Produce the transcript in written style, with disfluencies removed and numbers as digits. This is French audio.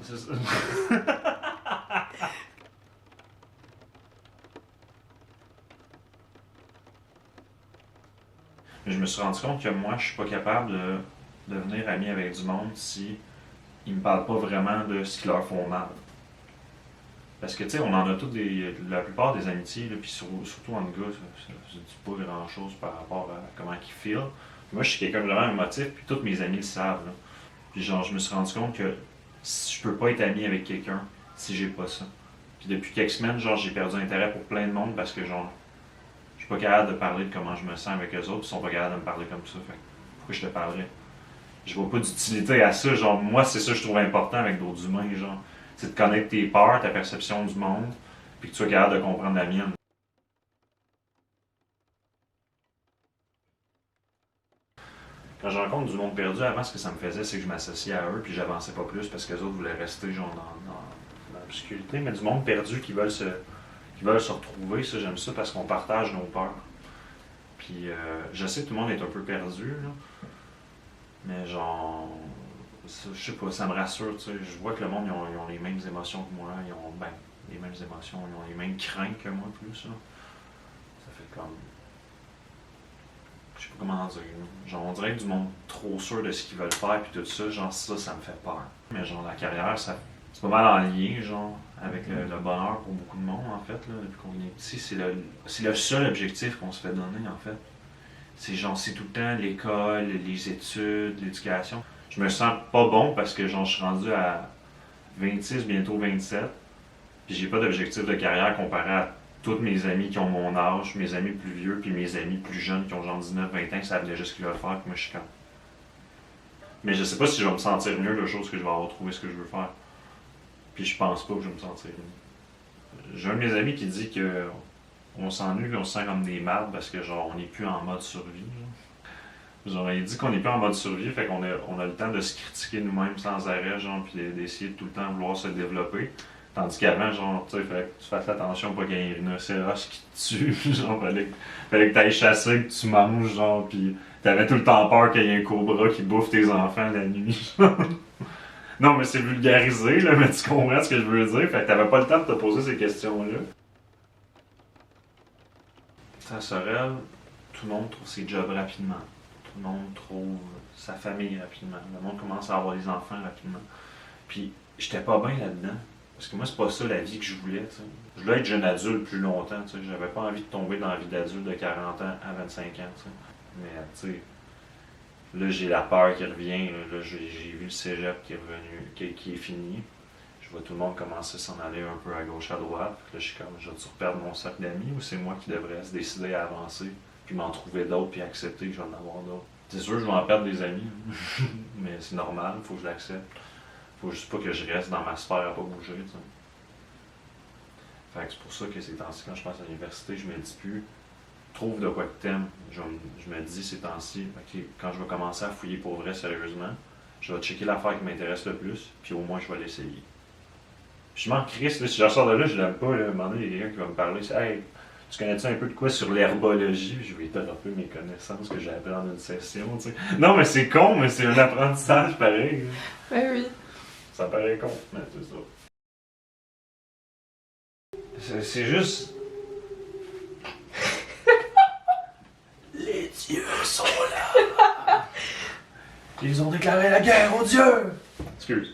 C'est ça. Je me suis rendu compte que moi, je suis pas capable de devenir ami avec du monde si ils me parlent pas vraiment de ce qui leur font mal. Parce que, tu sais, on en a tous la plupart des amitiés, là, puis surtout en gars, ça dit pas grand chose par rapport à comment ils feel. Puis moi, je suis quelqu'un de vraiment émotif, puis tous mes amis le savent, là. Puis genre, je me suis rendu compte que je peux pas être ami avec quelqu'un si j'ai pas ça. Puis depuis quelques semaines, genre, j'ai perdu intérêt pour plein de monde parce que, genre, je suis pas capable de parler de comment je me sens avec eux autres, puis ils sont pas capables de me parler comme ça. Fait que pourquoi je te parlerais? Je vois pas d'utilité à ça. Genre, moi, c'est ça que je trouve important avec d'autres humains, genre. C'est de connaître tes peurs, ta perception du monde, puis que tu sois capable de comprendre la mienne. Quand je rencontre du monde perdu, avant, ce que ça me faisait, c'est que je m'associais à eux, puis j'avançais pas plus parce que les autres voulaient rester, genre, dans l'obscurité. Mais du monde perdu qui veulent se retrouver, ça, j'aime ça parce qu'on partage nos peurs. Puis, je sais que tout le monde est un peu perdu, là. Mais genre, je sais pas, ça me rassure, tu sais. Je vois que le monde, ils ont les mêmes émotions que moi, ils ont, ben, les mêmes émotions, ils ont les mêmes craintes que moi, plus, là. Ça fait comme, je sais pas comment dire, là. Genre, on dirait que du monde trop sûr de ce qu'ils veulent faire, puis tout ça, genre, ça me fait peur. Mais genre, la carrière, c'est pas mal en lien, genre, avec le bonheur pour beaucoup de monde, en fait, là, depuis qu'on est petit. C'est le seul objectif qu'on se fait donner, en fait. C'est genre, c'est tout le temps l'école, les études, l'éducation. Je me sens pas bon parce que genre, je suis rendu à 26, bientôt 27. Puis j'ai pas d'objectif de carrière comparé à tous mes amis qui ont mon âge, mes amis plus vieux, puis mes amis plus jeunes qui ont genre 19, 20 ans, qui savent déjà ce qu'ils veulent faire, puis moi je suis comme. Mais je sais pas si je vais me sentir mieux le jour où je vais avoir trouvé ce que je veux faire. Puis je pense pas que je vais me sentir mieux. J'ai un de mes amis qui dit que on s'ennuie et on se sent comme des mardes parce que genre on n'est plus en mode survie. Genre il dit qu'on n'est plus en mode survie, fait qu'on on a le temps de se critiquer nous-mêmes sans arrêt, genre, puis d'essayer de tout le temps vouloir se développer. Tandis qu'avant, genre, tu sais, fallait que tu fasses attention pas qu'il y ait un rhinocéros qui te tue, genre, fallait que tu ailles chasser, que tu manges, genre, puis t'avais tout le temps peur qu'il y ait un cobra qui bouffe tes enfants la nuit. Non, mais c'est vulgarisé, là, mais tu comprends ce que je veux dire, fait que t'avais pas le temps de te poser ces questions-là. Ça Sorel, tout le monde trouve ses jobs rapidement. Tout le monde trouve sa famille rapidement. Le monde commence à avoir des enfants rapidement. Puis, j'étais pas bien là-dedans. Parce que moi, c'est pas ça la vie que je voulais, t'sais. Je voulais être jeune adulte plus longtemps, t'sais. J'avais pas envie de tomber dans la vie d'adulte de 40 ans à 25 ans, t'sais. Mais, tu sais, là, j'ai la peur qui revient. Là, j'ai vu le cégep qui est revenu, qui est fini. Je vois tout le monde commencer à s'en aller un peu à gauche, à droite. Là, je suis comme, je vais-tu reperdre mon cercle d'amis ou c'est moi qui devrais se décider à avancer, puis m'en trouver d'autres, puis accepter que je vais en avoir d'autres? C'est sûr, je vais en perdre des amis, mais c'est normal, il faut que je l'accepte. Faut juste pas que je reste dans ma sphère à pas bouger, tu sais. Fait que c'est pour ça que ces temps-ci, quand je passe à l'université, je me dis plus, trouve de quoi que t'aimes. Je me dis ces temps-ci, ok, quand je vais commencer à fouiller pour vrai, sérieusement, je vais checker l'affaire qui m'intéresse le plus, puis au moins je vais l'essayer. Je m'en crisse, là, si je ressors de là, je l'aime pas. Là. À un moment donné, il y a quelqu'un qui va me parler. C'est, hey, tu connais-tu un peu de quoi sur l'herbologie? Je vais développer mes connaissances que j'ai appris en une session. Tu sais. Non, mais c'est con, mais c'est un apprentissage pareil. Ouais, oui. Ça paraît con, mais c'est ça. C'est juste. Les dieux sont là! Ils ont déclaré la guerre aux dieux! Excuse.